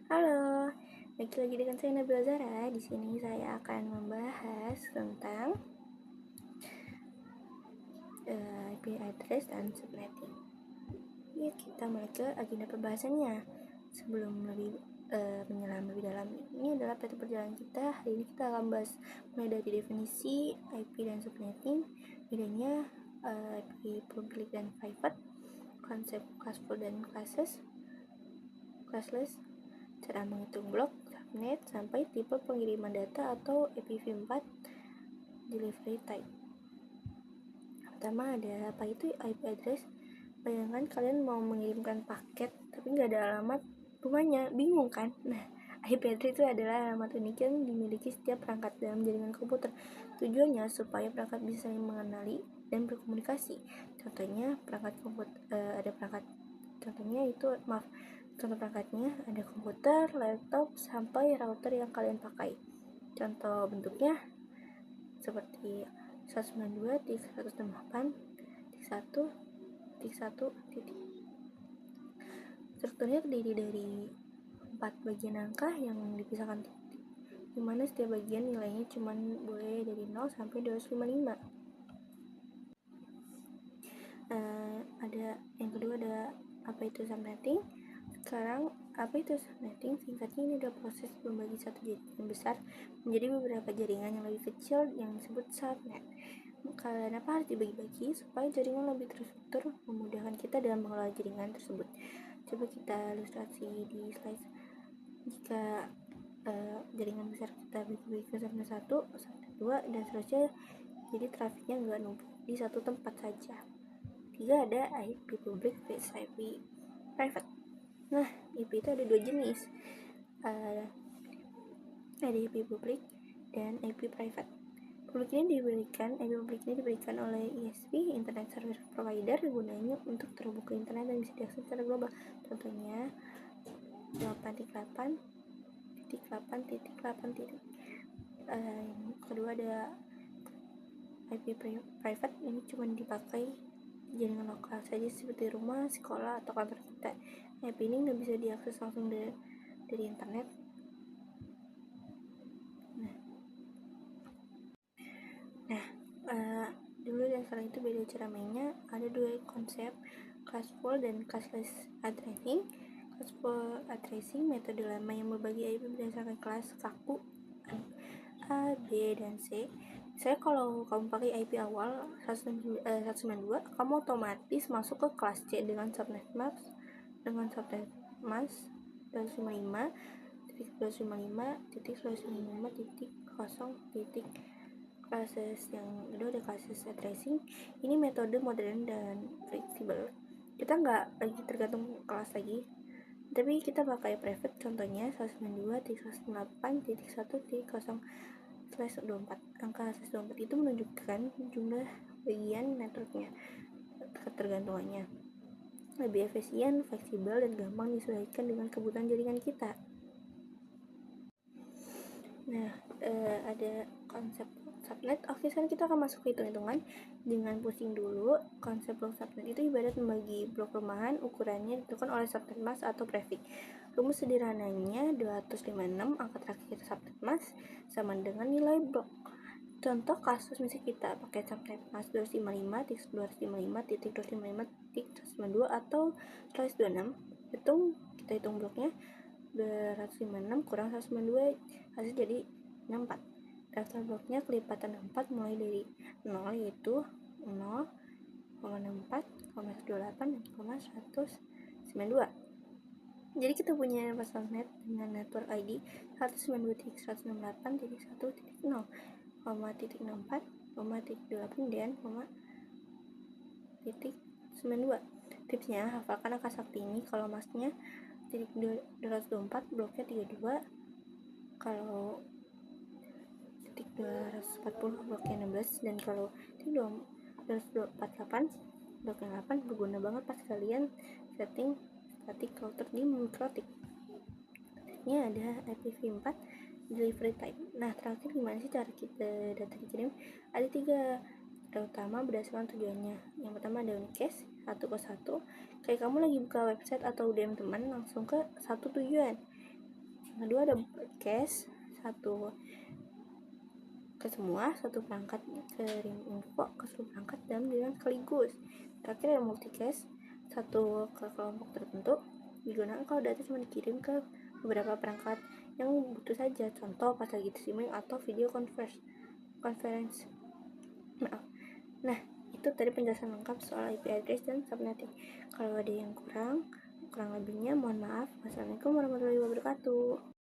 Halo, balik lagi dengan saya Nabila Zara. Di sini saya akan membahas tentang IP address dan subnetting. Ya, kita mulai ke agenda pembahasannya. Sebelum lebih menyelam lebih dalam, ini adalah peta perjalanan kita. Hari ini kita akan bahas mulai dari definisi IP dan subnetting, bedanya IP public dan private, konsep classful dan classless, cara menghitung blok, subnet, sampai tipe pengiriman data atau IPv4 delivery type. Pertama ada apa itu IP address. Bayangkan kalian mau mengirimkan paket tapi nggak ada alamat rumahnya, bingung kan? Nah, IP address itu adalah alamat unik yang dimiliki setiap perangkat dalam jaringan komputer. Tujuannya supaya perangkat bisa saling mengenali dan berkomunikasi. Contohnya contoh perangkatnya ada komputer, laptop, sampai router yang kalian pakai. Contoh bentuknya seperti 192.168.1.1. Strukturnya terdiri dari 4 bagian angka yang dipisahkan titik, dimana setiap bagian nilainya cuma boleh dari 0 sampai 255. Yang kedua ada apa itu subnetting. Sekarang apa itu subnetting? Singkatnya ini adalah proses membagi satu jaringan besar menjadi beberapa jaringan yang lebih kecil yang disebut subnet. Kenapa harus dibagi-bagi? Supaya jaringan lebih terstruktur, memudahkan kita dalam mengelola jaringan tersebut. Coba kita ilustrasi di slide. Jika jaringan besar kita bagi-bagi ke subnet 1, subnet 2, dan seterusnya, jadi trafiknya nggak numpuk di satu tempat saja. 3 ada IP public versus IP private. Nah, IP itu ada dua jenis, ada IP public dan IP private. IP public ini diberikan oleh ISP, Internet Service Provider, gunanya untuk terhubung ke internet dan bisa diakses secara global. Contohnya 8.8.8.8. Yang kedua ada IP private, ini cuma dipakai di jaringan lokal saja seperti rumah, sekolah, atau kantor kita. IP ini nggak bisa diakses langsung dari internet. Dulu dan setelah itu beda cara mainnya. Ada dua konsep, classful dan classless addressing. Classful addressing metode lama yang membagi IP berdasarkan kelas kaku A, B, dan C. Misalnya kalau kamu pakai IP awal 192, kamu otomatis masuk ke kelas C dengan subnet mask 255.255.255.0. Classes yang kedua ada classes addressing. Ini metode modern dan fleksibel. Kita nggak lagi tergantung kelas lagi, tapi kita pakai private. Contohnya 192.168.1/24. Angka 124 itu menunjukkan jumlah bagian networknya, ketergantungannya. Lebih efisien, fleksibel, dan gampang disesuaikan dengan kebutuhan jaringan kita. Nah, ada konsep subnet. Oke, sekarang kita akan masuk ke hitung-hitungan. Jangan pusing dulu. Konsep blok subnet itu ibarat membagi blok rumahan, ukurannya ditentukan oleh subnet mask atau prefix. Rumus sederhananya 256, angka terakhir subnet mask sama dengan nilai blok. Contoh kasus misalnya kita pakai subnet mask 255.255.255.192 atau 126. Kita hitung bloknya 256 kurang 192, hasil jadi 64. Daftar bloknya kelipatan 4 mulai dari 0, yaitu 0,64, 0,128, dan 192. Jadi kita punya subnet dengan network ID 192.168.1.0, 0,64, 0,38, dan 0,92. Tipsnya, hafalkan angka sakti ini. Kalau masknya 224, bloknya 32. Kalau 240, bloknya 16. Dan kalau 248, bloknya 8. Berguna banget pas kalian setting static router di Mikrotik. Ini ada IPv4 delivery type. Nah, terakhir gimana sih cara kita data dikirim? Ada 3 terutama berdasarkan tujuannya. Yang pertama ada unicast, 1 ke 1. Kayak kamu lagi buka website atau DM teman, langsung ke satu tujuan. Yang kedua ada broadcast, satu ke semua, satu perangkat kirim info ke seluruh perangkat dalam jaringan sekaligus. Terakhir ada multicast, satu ke kelompok tertentu, digunakan kalau data cuma dikirim ke beberapa perangkat yang butuh saja, contoh pas lagi streaming atau video conference. Nah, itu tadi penjelasan lengkap soal IP address dan subnetting. Kalau ada yang kurang lebihnya mohon maaf. Wassalamualaikum warahmatullahi wabarakatuh.